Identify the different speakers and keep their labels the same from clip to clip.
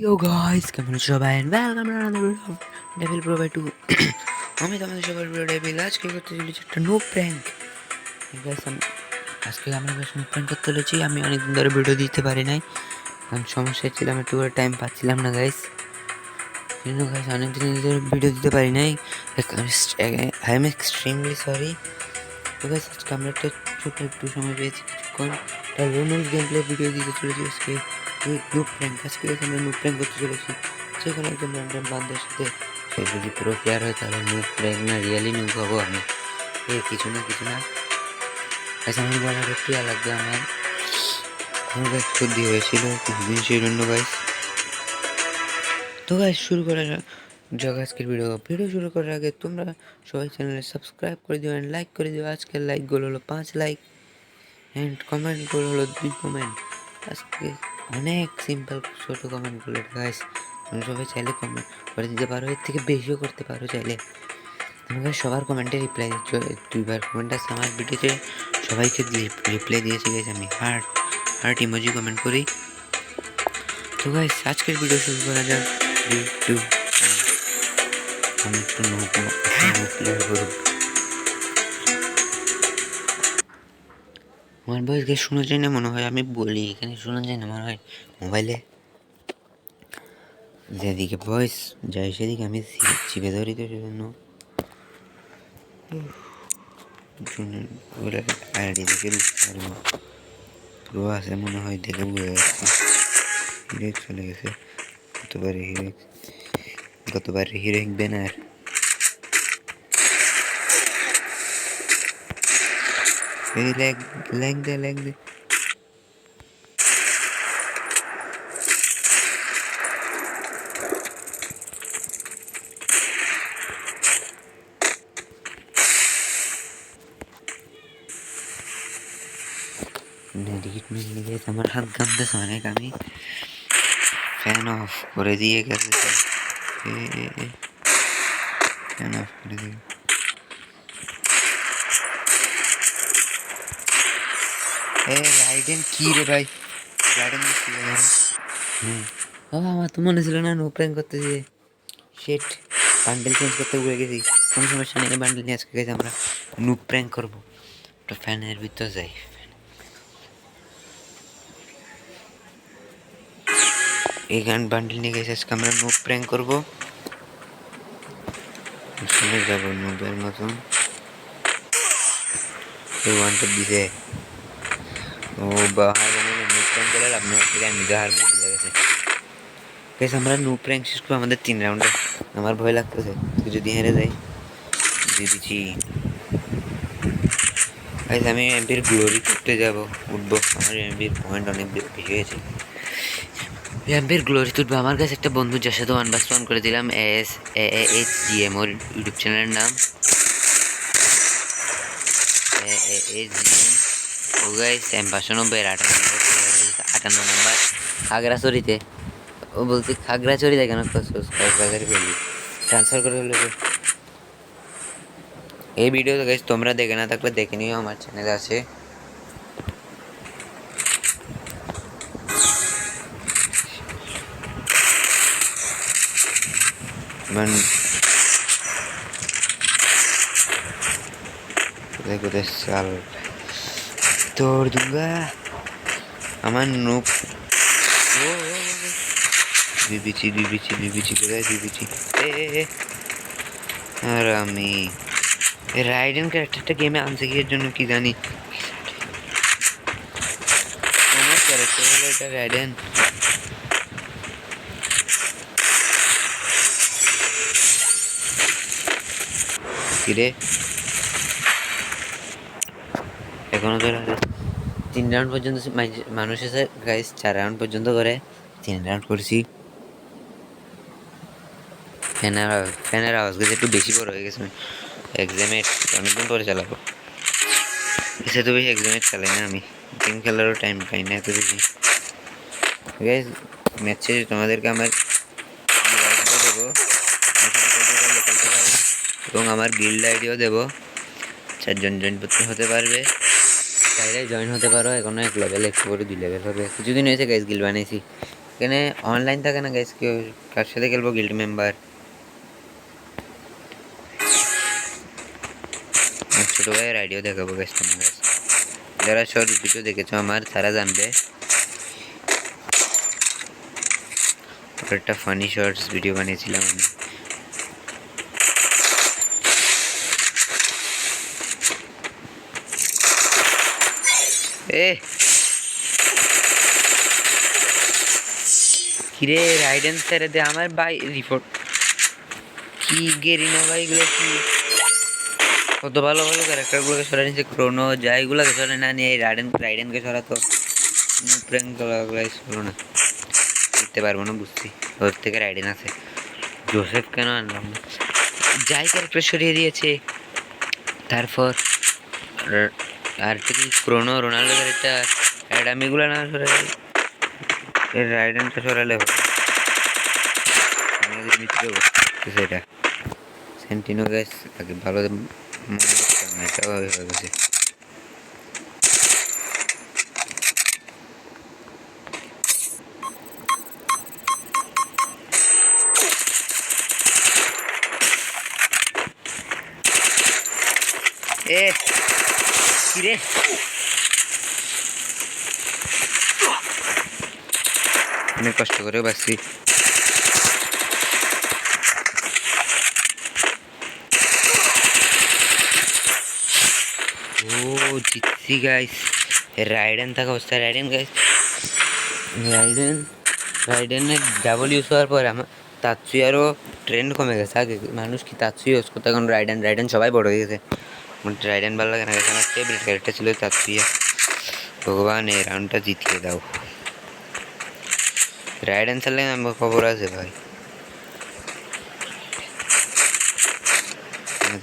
Speaker 1: Yo guys, কেমন আছো সবাই? Welcome to another video of Devil Pro by 2। আমি তোমাদের সবার প্রিয় ডেভিল। আজকে করতে চলেছি একটা নো প্র্যাঙ্ক। গাইস, আজকে আমরা বেশ নো প্র্যাঙ্ক করতে চলেছি। আমি অনেকদিন ধরে ভিডিও দিতে পারি নাই, কারণ সমস্যা ছিল, আমি একটু করে টাইম পাচ্ছিলাম না গাইস। কিন্তু গাইস অনেকদিন ধরে ভিডিও দিতে পারি নাই। I am extremely sorry. তো গাইস আজকে আমরা একটা ছোট একটু সময় পেয়েছি, কিছুক্ষণ একটা রোনাল গেম প্লে ভিডিও দিতে চলেছি আজকে। নো প্র্যাঙ্ক, আজকে আমরা নো প্র্যাঙ্ক করতে চলেছি। যে কোনো একজন র্যান্ডম বান্দার সাথে। সে যদি পুরো প্লেয়ার হয় তাহলে নো প্র্যাঙ্ক না রিয়েলি নো হবো আমি। কিছু না আচ্ছা, আমার বলার একটু লাগবে। আমার গাছ সর্দি হয়েছিল কিছুদিন, সেই জন্য গাইস। তো গাইস শুরু করা যাক আজকের ভিডিও শুরু করার আগে তোমরা সবাই চ্যানেলে সাবস্ক্রাইব করে দিও অ্যান্ড লাইক করে দিও। আজকের লাইকগুলো হলো 5 লাইক অ্যান্ড কমেন্টগুলো হলো 2 কমেন্ট। আজকে অনেক সিম্পল ছোট কমেন্টগুলো গাইস, তুমি সবাই চাইলে কমেন্ট করে দিতে পারো, এর থেকে বেশিও করতে পারো চাইলে। তোমাকে সবার কমেন্টে রিপ্লাই দিচ্ছ। 2বার কমেন্ট আছে আমার ভিডিওতে, সবাইকে রিপ্লাই দিয়েছি গাইস। আমি হার্ট ইমোজি কমেন্ট করি। তো গাইস আজকের ভিডিও শুরু করা যাক। 3 2 আমি একটু নো প্লেয়ার করব। আমার ভয়েস শোনা যায় না মনে হয়, আমি বলি এখানে শোনা যায় না মনে হয় মোবাইলে। যেদিকে ভয়েস যায় সেদিকে আমি চিপে ধরি, তো সেজন্য ওরা আইডি দেখে বুঝতে পারবো। প্রো আছে মনে হয়, দেখে বুঝে যাচ্ছে। হিরোইক চলে গেছে গতবার হিরোইক ব্যানার। এই ল্যাগ দে আমার হাত কাঁপতেছে অনেক। আমি ফ্যান অফ করে দিয়ে গেছে। ফ্যান অফ করে দিয়ে রাইডেন কি রে ভাই? রাইডেন কি রে? আমার তো মনে ছিল না নো প্র্যাঙ্ক করতে দিয়ে। শেট, বান্ডেল চেঞ্জ করতে ভুলে গেছি। কোনো সমস্যা নেই, বান্ডেল নিয়ে আজকে গেছি আমরা নো প্র্যাঙ্ক করবো। একটা ফ্যানের ভিতর যাই। এই গান বান্ডেল নিয়ে গেছি আজকে আমরা নো প্র্যাঙ্ক করবো। চলে যাবো নোবের মতন। এই ওয়ানটা দিছে। ও বাহার নো প্র্যাঙ্ক করে লাভ নেই, আমি গাহার ভুলে গেছে। বেশ আমরা নো প্র্যাঙ্ক শেষ করবো আমাদের 3 রাউন্ডে। আমার ভয় লাগতেছে যদি হেরে যাই। দিয়ে দিচ্ছি। আমি এমপির গ্লোরি করতে যাবো, উঠবো। আমার এমপির পয়েন্ট অনেক বেশি হয়েছে। এমপির গ্লোরি তুলবো। আমার কাছে একটা বন্ধু যার সাথে 1vs1 করে দিলাম। ASGM ওর ইউটিউব চ্যানেলের নাম। ASGM ও গাইস M590 58 নাম্বার খাগড়াছড়িতে। ও বলছি খাগড়াছড়িতে কেন বলি ট্রান্সফার করে হলো। এই ভিডিও গাইস তোমরা দেখে না থাকলে দেখে নিও, আমার চ্যানেলে আছে। কোথায় চাল তোর দুঙ্গা আমার নুপ। বিবিচি কোথায় বিবিচি? আর আমি রাইডেন ক্যারেক্টারটা গেমে আনছে কি এর জন্য কি জানি। আমার ক্যারেক্টার হলো এটা রাইডেন। কিরে এখনো তো 3 রাউন্ড পর্যন্ত মানুষ আছে গাইস, 4 রাউন্ড পর্যন্ত করে 3 রাউন্ড করছি। ফ্যানের আওয়াজ গেছে একটু বেশি বড় হয়ে গেছে। এক্সামেট অনেকদিন পরে চালাবো, এসে তো বেশি এক্সামেট চালাই না আমি। গেম খেলারও টাইম পাই না এত বেশি। গাইস ম্যাচ শেষে তোমাদেরকে আমার দেবো এবং আমার গিল্ড আইডিও দেবো। 4 জন জয়েন হতে পারবে, চাইলে জয়েন হতে পারো। এখনো 1 লেভেল, একটু করে 2 লেভেল হবে। কিছুদিন হয়েছে গাইস গিল্ড বানিয়েছি, এখানে অনলাইন থাকে না গাইস, কেউ কার সাথে খেলবো? Guild member. ছোটো ভাইয়ের আইডিও দেখাবো গাইস তোমার কাছে। যারা শর্ট ভিডিও দেখেছো আমার তারা জানবে। একটা ফানি শর্টস ভিডিও বানিয়েছিলাম আমি। এ কিরে রাইডেন ছেড়ে দে আমার ভাই। রিপোর্ট কি গেরিনা ভাই, এগুলো কি কত ভালো ভালো ক্যারেক্টারগুলোকে সরাই নিচ্ছে। ক্রোনো যাইগুলোকে সরাই না নিয়ে রাইডেনকে সরাতো। প্র্যাঙ্ক হলো না, জিততে পারবো না বুঝছি। ওর থেকে রাইডেন আছে, জোসেফ কেন আনলাম না? যাই ক্যারেক্টার সরিয়ে দিয়েছে। তারপর আর কি ক্রোনো রোনাল্ডো একটা অ্যাডামিগুলো না সরাই রাইডেনটা সরালে হবে। সেটা সেন্টিনো গ্যাস আগে ভালো মনে করতাম না, এটাও হয়ে গেছে। এ কিরে অনেক কষ্ট করে বাঁচছি। ও জিতছি গাইস। রাইডেন থাকা অবস্থায় রাইডেন গাইস, রাইডেনের ডাবল ইউজ হওয়ার পর আমার তাৎসুয়ারও ট্রেন্ড কমে গেছে। আগে মানুষ কি তাৎসুই ইউজ করতো, এখন রাইডেন সবাই বড় হয়ে গেছে। রাইডেন ভালো লাগে না, আমার ফেভারিট ক্যারেক্টার ছিল তাৎসুয়া। ভগবান এই রাউন্ডটা জিতিয়ে দাও। রাইডেন ছাড়লে আমার খবর আছে ভাই,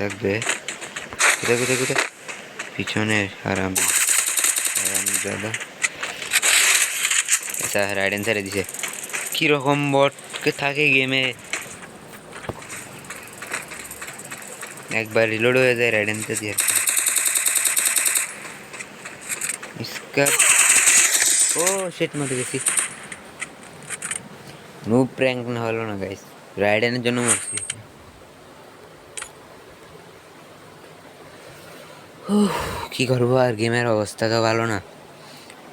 Speaker 1: থাকবে কোথায় কোথায় কোথায় পিছনে আরাম দাদা। আচ্ছা রাইডেন ছেড়ে দিছে। কিরকম বটকে থাকে গেমে, একবার রিলোড হয়ে যায় রাইডেনটা দিয়ে। ও সেট মরে গেছি। নুব প্র্যাঙ্ক না হলো না গাইস, রাইডেনের জন্য মরছি। কি করবো আর, গেমের অবস্থা তো ভালো না।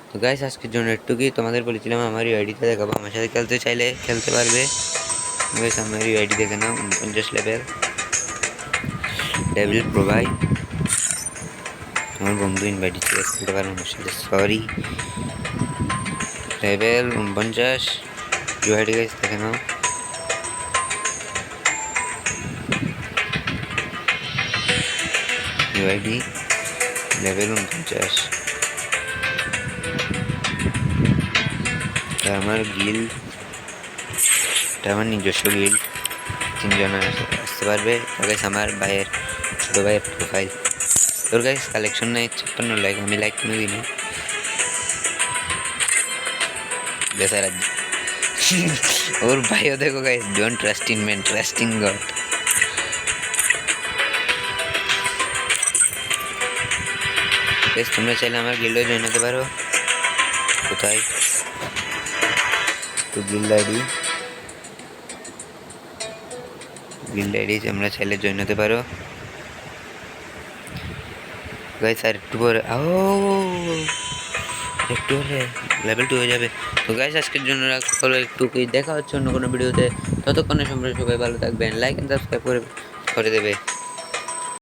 Speaker 1: তো গাইস আজকের জন্য একটুকুই। তোমাদের বলেছিলাম আমার ইউআইডিটা দেখাবো, আমার সাথে খেলতে চাইলে খেলতে পারবে। গাইস আমার ইউআইডি দেখে নাও, 49 লেভেল ডেভিল প্রোভাই। আমার বন্ধু ইনভাইট দিচ্ছে, খেলতে পারবো আমার সাথে, সরি। লেভেল 49 ইউআইডি গাইস দেখে নাও। UID level 49। আমার গিল্ড, এটা আমার নিজস্ব গিল্ড, 3 জন আসতে পারবে। গাইস আমার ভাইয়ের ছোটো ভাইয়ের প্রোফাইল। তোর গাইস কালেকশন নাই 56 লাইক, আমি লাইক কোনো দিই না। বেচারা ওর ভাইও দেখো guys, don't trust in man, trust in god. Guys তোমরা চাইলে আমার গিল্ডে জয়েন হতে পারো। কোথায় তো গিল্ড আইডি তোমরা চাইলে জয়েন হতে পারো গাইস। আর একটু পরে একটু হলে লেভেল 2 হয়ে যাবে। তো গাইস আজকের জন্য হলো একটু, দেখা হচ্ছে অন্য কোনো ভিডিওতে। ততক্ষণে সবাই ভালো থাকবেন, লাইক এন্ড সাবস্ক্রাইব করে দেবে।